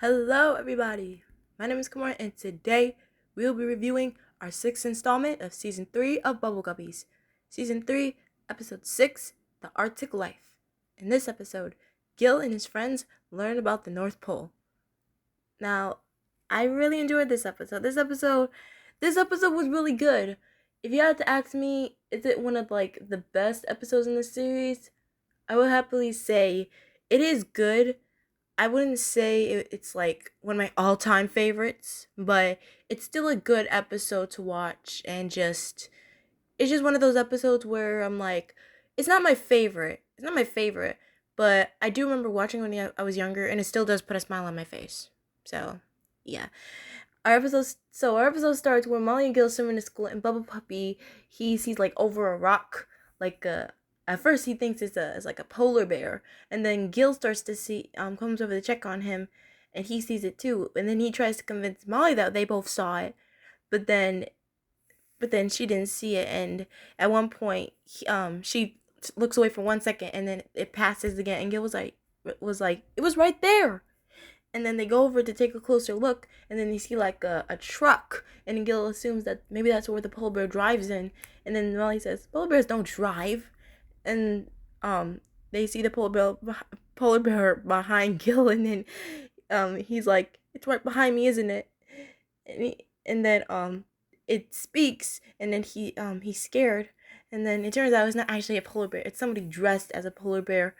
Hello, everybody. My name is Kamar, and today we'll be reviewing our sixth installment of Season 3 of Bubble Guppies. Season 3, Episode 6, The Arctic Life. In this episode, Gil and his friends learn about the North Pole. Now, I really enjoyed this episode. This episode was really good. If you had to ask me, is it one of the best episodes in the series? I would happily say it is good. I wouldn't say it's like one of my all-time favorites, but it's still a good episode to watch, and it's just one of those episodes where I'm like, it's not my favorite. It's not my favorite, but I do remember watching when I was younger, and it still does put a smile on my face. So, yeah. Our episode starts where Molly and Gil swim to school, and Bubble Puppy, he sees like over a rock, like at first he thinks it's like a polar bear, and then Gil starts to see comes over to check on him, and he sees it too, and then he tries to convince Molly that they both saw it, but then she didn't see it, and at one point she looks away for 1 second, and then it passes again, and Gil was like it was right there. And then they go over to take a closer look, and then you see like a truck, and Gil assumes that maybe that's where the polar bear drives in, and then Molly says polar bears don't drive, and they see the polar bear behind Gil, and then he's like, it's right behind me, isn't it? And then it speaks, and then he's scared, and then it turns out it's not actually a polar bear, it's somebody dressed as a polar bear.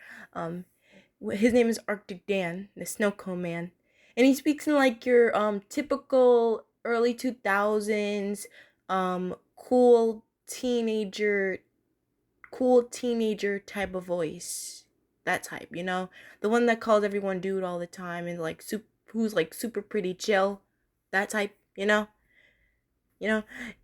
His name is Arctic Dan, the snow cone man, and he speaks in like your typical early 2000s cool teenager type of voice. That type, the one that calls everyone dude all the time, and like who's like super pretty chill. That type, you know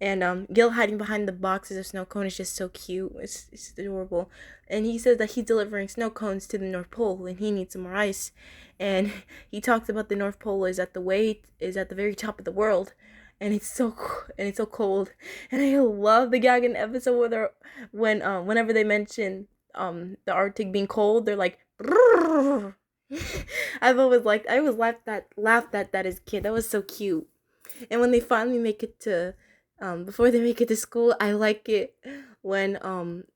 and Gil hiding behind the boxes of snow cone is just so cute. It's adorable, and he says that he's delivering snow cones to the North Pole, and he needs some more ice, and he talks about the North Pole is at the very top of the world, and it's so cold. And I love the gag in the episode whenever they mention the Arctic being cold, they're like I always laughed at that as a kid. That was so cute. And when they finally make it to, before they make it to school, I like it when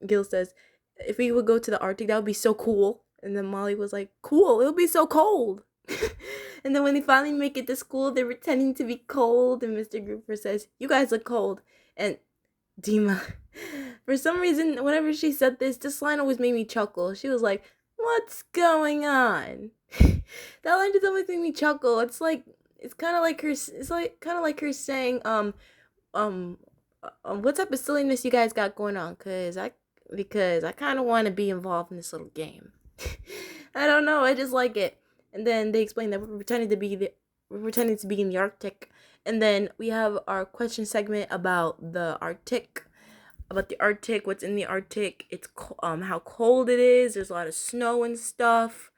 Gil says, "If we would go to the Arctic, that would be so cool." And then Molly was like, "Cool, it'll be so cold." And then when they finally make it to school, they're pretending to be cold, and Mr. Grouper says, "You guys look cold." And Dima, for some reason, whenever she said this line always made me chuckle. She was like, "What's going on?" That line just always made me chuckle. It's kind of like her. It's like kind of like her saying, um, what type of silliness you guys got going on? Because I kind of want to be involved in this little game. I don't know. I just like it. And then they explain that we're pretending to be in the Arctic, and then we have our question segment about the Arctic. About the Arctic, what's in the Arctic? It's how cold it is. There's a lot of snow and stuff.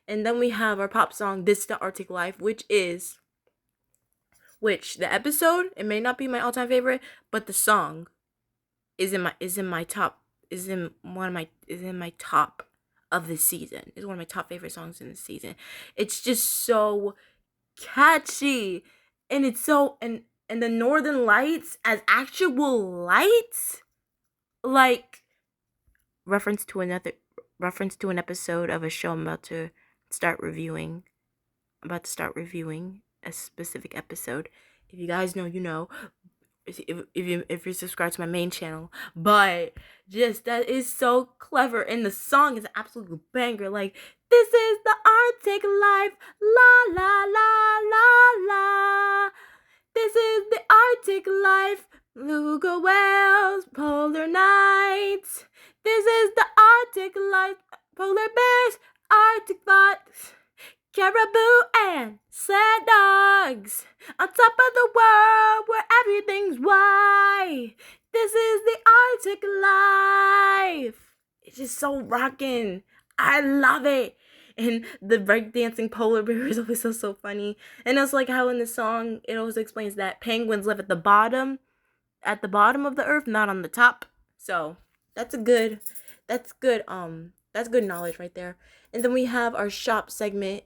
And then we have our pop song, "This is the Arctic Life," which the episode, it may not be my all-time favorite, but the song is in my top is in my top of the season. It's one of my top favorite songs in the season. It's just so catchy, and it's so and the Northern Lights as actual lights, like reference to an episode of a show I'm about to start reviewing a specific episode. If you guys know, you know. If you're subscribed to my main channel, but just that is so clever, and the song is an absolute banger. Like, this is the Arctic life, la la la la la. This is the Arctic life, beluga whales, polar nights. This is the Arctic life, polar bears, Arctic fox, caribou, and sled dogs. On top of the world where everything's white. This is the Arctic life. It's just so rocking. I love it. And the breakdancing polar bear is always so funny. And it's like how in the song it always explains that penguins live at the bottom of the earth, not on the top. So that's good knowledge right there. And then we have our shop segment.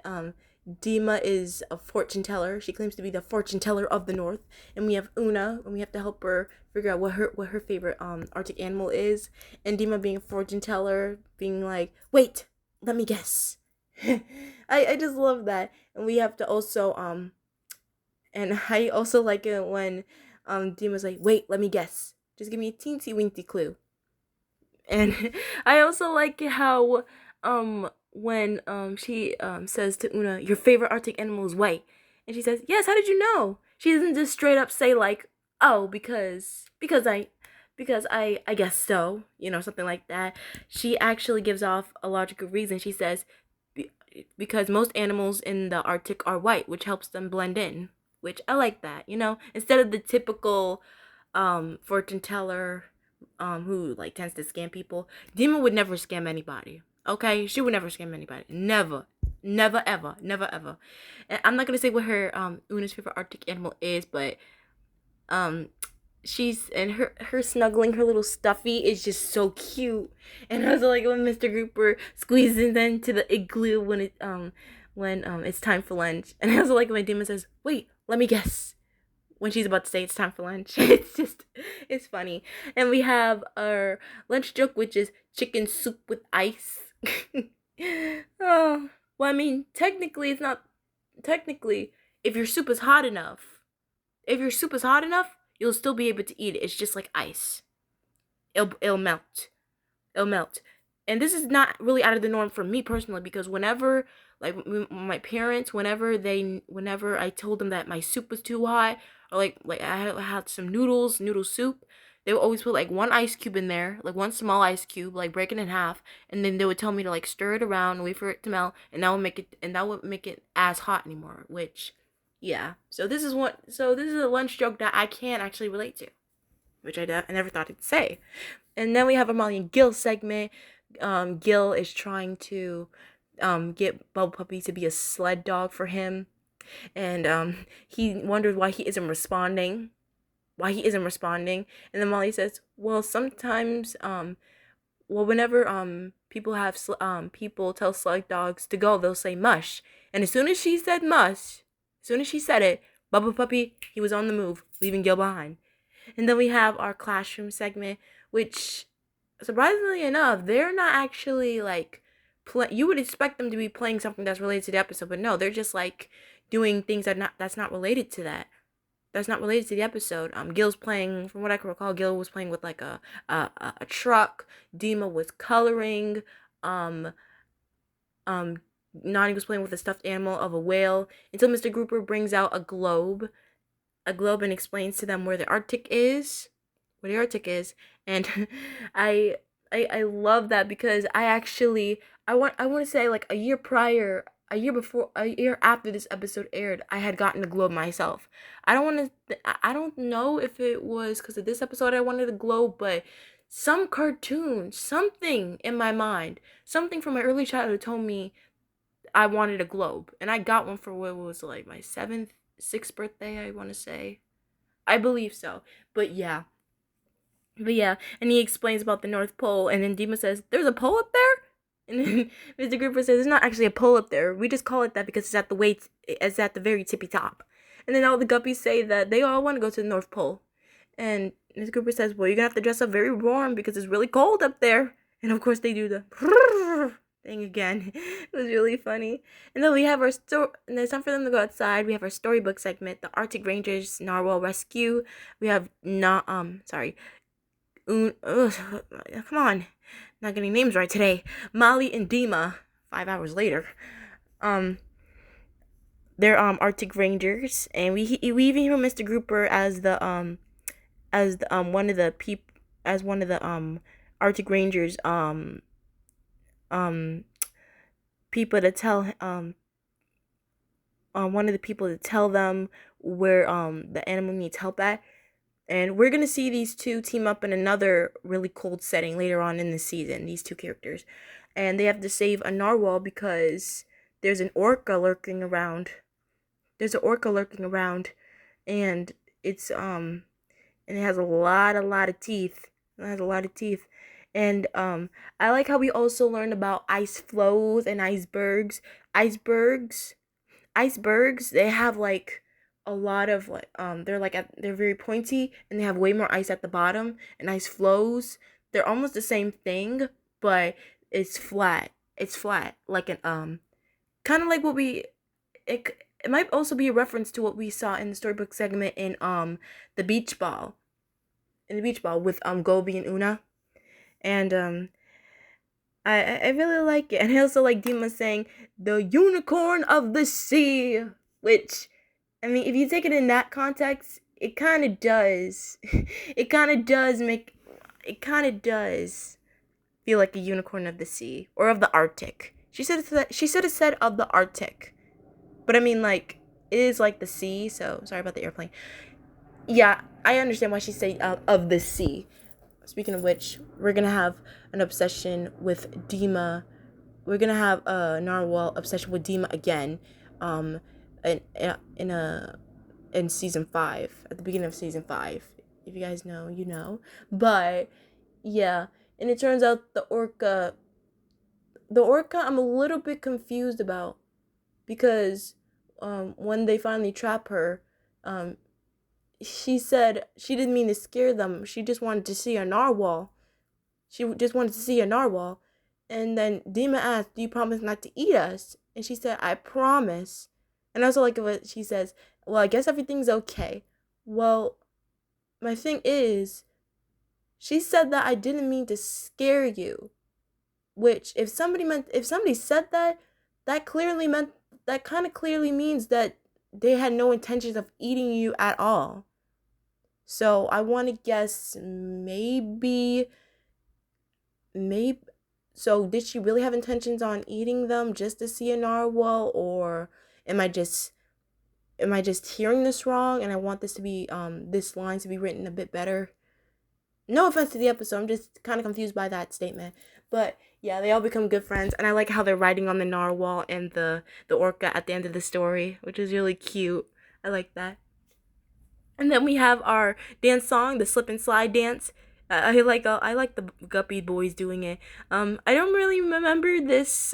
Dima is a fortune teller. She claims to be the fortune teller of the North. And we have Una, and we have to help her figure out what her favorite Arctic animal is. And Dima being a fortune teller, being like, "Wait, let me guess." I just love that. And we have to also and I also like it when Dima's like, "Wait, let me guess. Just give me a teensy weensy clue." And I also like how when she says to Una, "Your favorite Arctic animal is white," and she says, "Yes, how did you know?" She doesn't just straight up say like, "Oh, because I guess so," something like that. She actually gives off a logical reason. She says, because most animals in the Arctic are white, which helps them blend in." Which I like that, instead of the typical fortune teller who like tends to scam people. Dima would never scam anybody. Okay, she would never scam anybody. Never, never ever, never ever. And I'm not gonna say what her Una's favorite Arctic animal is, but um she's and her snuggling her little stuffy is just so cute. And I was like when Mr. Grouper squeezes into the igloo when it's time for lunch, and I was like when Dima says, "Wait, let me guess," when she's about to say it's time for lunch. It's funny. And we have our lunch joke, which is chicken soup with ice. Oh, well, I mean, technically, it's not. Technically, if your soup is hot enough, you'll still be able to eat it. It's just like ice. It'll melt. It'll melt. And this is not really out of the norm for me personally, because whenever like my parents, whenever I told them that my soup was too hot, or like I had some noodle soup, they would always put like one ice cube in there, like one small ice cube, like break it in half, and then they would tell me to like stir it around, wait for it to melt, and that would make it as hot anymore. Which, yeah. So this is a lunch joke that I can't actually relate to, which I never thought I'd say. And then we have a Molly and Gil segment. Gil is trying to get Bubble Puppy to be a sled dog for him, and he wonders why he isn't responding. And then Molly says, "Well, sometimes whenever people tell sled dogs to go, they'll say mush." And as soon as she said mush, as soon as she said it, Bubble Puppy, he was on the move, leaving Gil behind. And then we have our classroom segment, which, surprisingly enough, they're not actually like you would expect them to be playing something that's related to the episode, but no, they're just like doing things that's not related to that. That's not related to the episode. Gil's playing, from what I can recall, Gil was playing with like a truck. Dima was coloring. Um, Nani was playing with a stuffed animal of a whale until Mr. Grouper brings out a globe and explains to them where the Arctic is, and I I love that because I want to say like a year after this episode aired, I had gotten the globe myself. I don't know if it was because of this episode I wanted a globe, but some cartoon, something in my mind, something from my early childhood told me I wanted a globe, and I got one for what was like my sixth birthday, I want to say. I believe so. But yeah. But yeah, and he explains about the North Pole, and then Dima says, "There's a pole up there?" And then Mr. Grouper says, "There's not actually a pole up there. We just call it that because it's at the very tippy top." And then all the Guppies say that they all want to go to the North Pole. And Mr. Grouper says, "Well, you're gonna have to dress up very warm because it's really cold up there." And of course they do the thing again. It was really funny. And then we have our and it's time for them to go outside. We have our storybook segment, the Arctic Rangers Narwhal Rescue. We have come on, not getting names right today. Molly and Dima. 5 hours later, they're Arctic Rangers, and we even hear Mr. Grouper as one of the Arctic Rangers um people to tell one of the people to tell them where the animal needs help at. And we're going to see these two team up in another really cold setting later on in the season, these two characters. And they have to save a narwhal because there's an orca lurking around. And and it has a lot of teeth. And I like how we also learned about ice floes and icebergs. icebergs, they have like a lot of like they're very pointy and they have way more ice at the bottom, and ice flows. They're almost the same thing, but it's flat. It's flat like an kind of like what we it might also be a reference to what we saw in the storybook segment in the beach ball. In the beach ball with Gobi and Una. And I really like it. And I also like Dima saying the unicorn of the sea, which I mean, if you take it in that context, it kind of does. It kind of does make. It kind of does feel like a unicorn of the sea or of the Arctic. She should have said of the Arctic, but I mean like it is like the sea. So sorry about the airplane. Yeah, I understand why she said of the sea. Speaking of which, we're gonna have an obsession with Dima. We're gonna have a narwhal obsession with Dima again. In in a in season 5, at the beginning of season 5. If you guys know, you know. But yeah, and it turns out the orca I'm a little bit confused about, because when they finally trap her, she said she didn't mean to scare them. She just wanted to see a narwhal. She just wanted to see a narwhal. And then Dima asked, "Do you promise not to eat us?" And she said, "I promise." And I also like what she says, "Well, I guess everything's okay." Well, my thing is, she said that I didn't mean to scare you. Which, if somebody said that, that kind of clearly means that they had no intentions of eating you at all. So I want to guess maybe. So did she really have intentions on eating them just to see a narwhal, or am I just hearing this wrong? And I want this to be this line to be written a bit better. No offense to the episode, I'm just kind of confused by that statement. But yeah, they all become good friends, and I like how they're riding on the narwhal and the orca at the end of the story, which is really cute. I like that. And then we have our dance song, the slip and slide dance. I like the Guppy boys doing it. I don't really remember this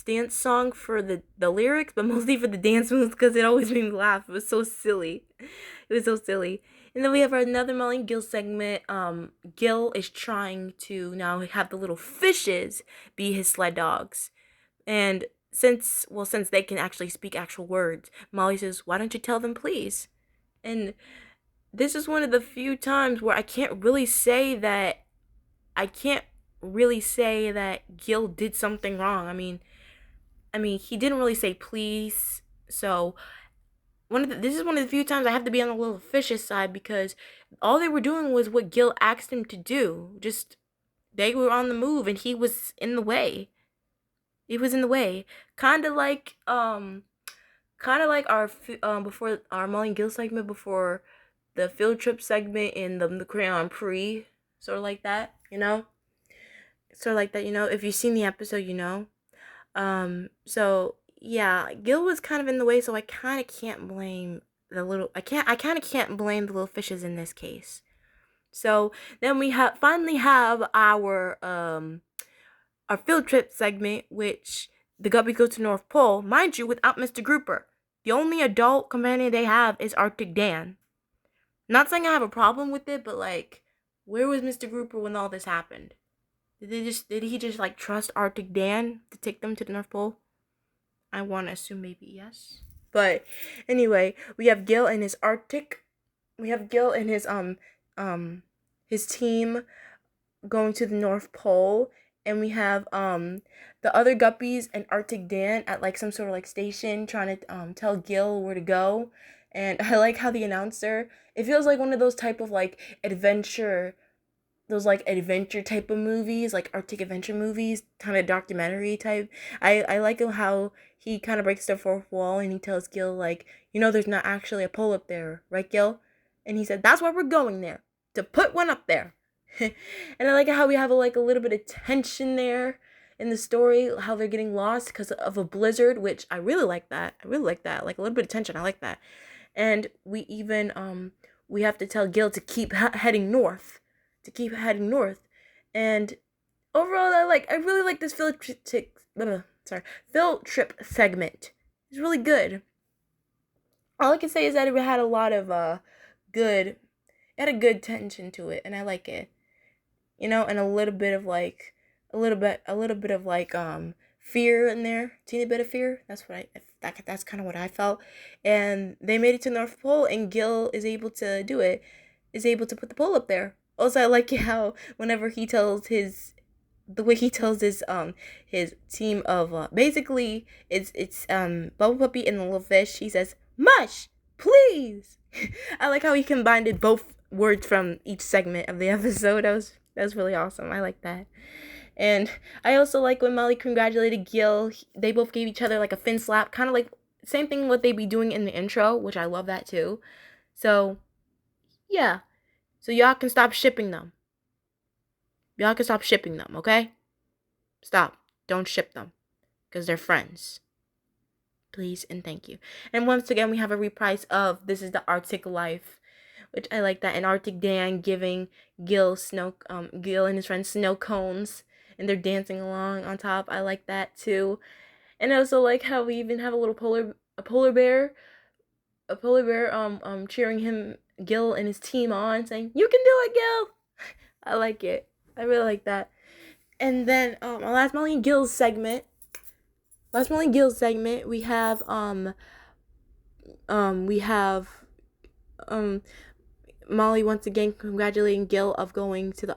dance song for the lyrics, but mostly for the dance moves because it always made me laugh. It was so silly. It was so silly. And then we have another Molly and Gil segment. Gil is trying to now have the little fishes be his sled dogs, and since they can actually speak actual words, Molly says, "Why don't you tell them, please?" And this is one of the few times where I can't really say that Gil did something wrong. I mean he didn't really say please. So this is one of the few times I have to be on the little fishes side, because all they were doing was what Gil asked him to do. Just they were on the move and he was in the way. He was in the way. Kind of like our before our Molly and Gil segment before the field trip segment in the Crayon Prix, sort of like that, you know, sort of like that, you know. If you've seen the episode, you know. So yeah, Gil was kind of in the way, so I kind of can't blame I kind of can't blame the little fishes in this case. So then we finally have our field trip segment, which the Guppies go to North Pole, mind you, without Mr. Grouper. The only adult companion they have is Arctic Dan. Not saying I have a problem with it, but like, where was Mr. Grouper when all this happened? Did he just like trust Arctic Dan to take them to the North Pole? I want to assume maybe yes. But anyway, we have Gil and his Arctic. We have Gil and his team going to the North Pole, and we have the other Guppies and Arctic Dan at like some sort of like station trying to tell Gil where to go. And I like how the announcer, it feels like one of those type of like adventure type of movies, like Arctic adventure movies, kind of documentary type. I like how he kind of breaks the fourth wall and he tells Gil, like, you know, there's not actually a pole up there, right, Gil? And he said, that's why we're going there, to put one up there. And I like how we have a little bit of tension there in the story, how they're getting lost because of a blizzard, which I really like that. Like a little bit of tension. I like that. And we even we have to tell Gil to keep heading north. And overall, I really like this field trip segment. It's really good. All I can say is that it had a lot of good, it had a good tension to it, and I like it. And a little bit of like, a little bit of like fear in there, teeny bit of fear. That's kind of what I felt. And they made it to North Pole, and Gil is able to do it, is able to put the pole up there. Also, I like how whenever he tells the way he tells his team of basically it's Bubble Puppy and the little fish. He says mush, please. I like how he combined both words from each segment of the episode. That was really awesome. I like that. And I also like when Molly congratulated Gil. They both gave each other like a fin slap, kind of like same thing what they be doing in the intro, which I love that too. So yeah, so y'all can stop shipping them. Y'all can stop shipping them, okay? Stop. Don't ship them. Because they're friends. Please and thank you. And once again, we have a reprise of This Is the Arctic Life, which I like that. And Arctic Dan giving Gil and his friends snow cones. And they're dancing along on top. I like that too. And I also like how we even have a polar bear cheering Gil and his team on, saying, "You can do it, Gil." I like it. I really like that. And then our last Molly and Gil's segment. We have Molly once again congratulating Gil of going to the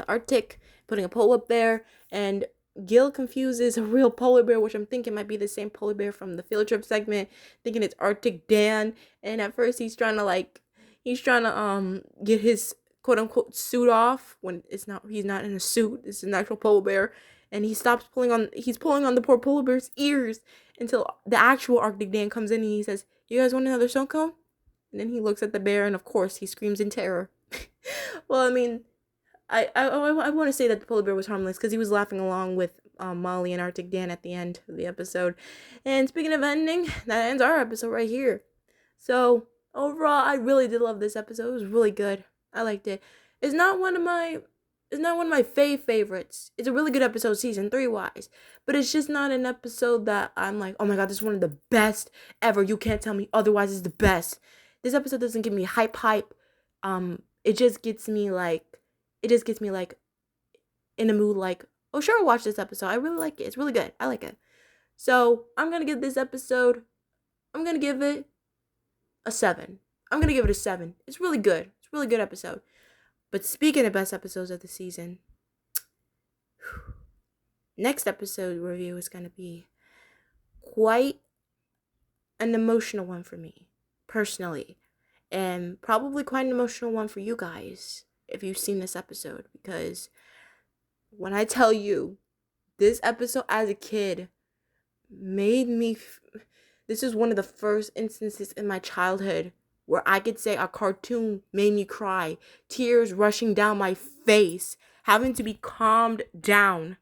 Arctic, putting a pole up there, and Gil confuses a real polar bear, which I'm thinking might be the same polar bear from the field trip segment, thinking it's Arctic Dan. And at first he's trying to get his quote unquote suit off when he's not in a suit. It's an actual polar bear. And he's pulling on the poor polar bear's ears until the actual Arctic Dan comes in and he says, "You guys want another snow cone?" And then he looks at the bear and of course he screams in terror. Well, I mean, I want to say that the polar bear was harmless because he was laughing along with Molly and Arctic Dan at the end of the episode. And speaking of ending, that ends our episode right here. So overall, I really did love this episode. It was really good. I liked it. It's not one of my favorites. It's a really good episode, season 3 wise, but it's just not an episode that I'm like, oh my god, this is one of the best ever. You can't tell me otherwise. It's the best. This episode doesn't give me hype. It just gets me like in a mood like, oh sure, I'll watch this episode. I really like it. It's really good. I like it. So I'm gonna give this episode, I'm gonna give it a 7. I'm gonna give it a 7. It's really good. It's a really good episode. But speaking of best episodes of the season, next episode review is going to be quite an emotional one for me, personally. And probably quite an emotional one for you guys, if you've seen this episode. Because when I tell you, this episode as a kid made me... This is one of the first instances in my childhood where I could say a cartoon made me cry, tears rushing down my face, having to be calmed down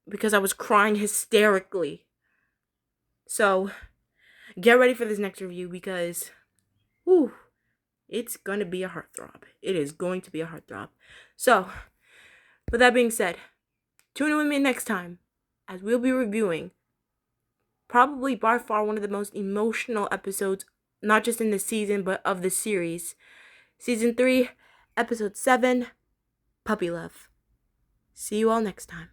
because I was crying hysterically. So, get ready for this next review because, it's going to be a heartthrob. It is going to be a heartthrob. So, with that being said, tune in with me next time as we'll be reviewing probably by far one of the most emotional episodes, not just in the season, but of the series. Season 3, Episode 7, Puppy Love. See you all next time.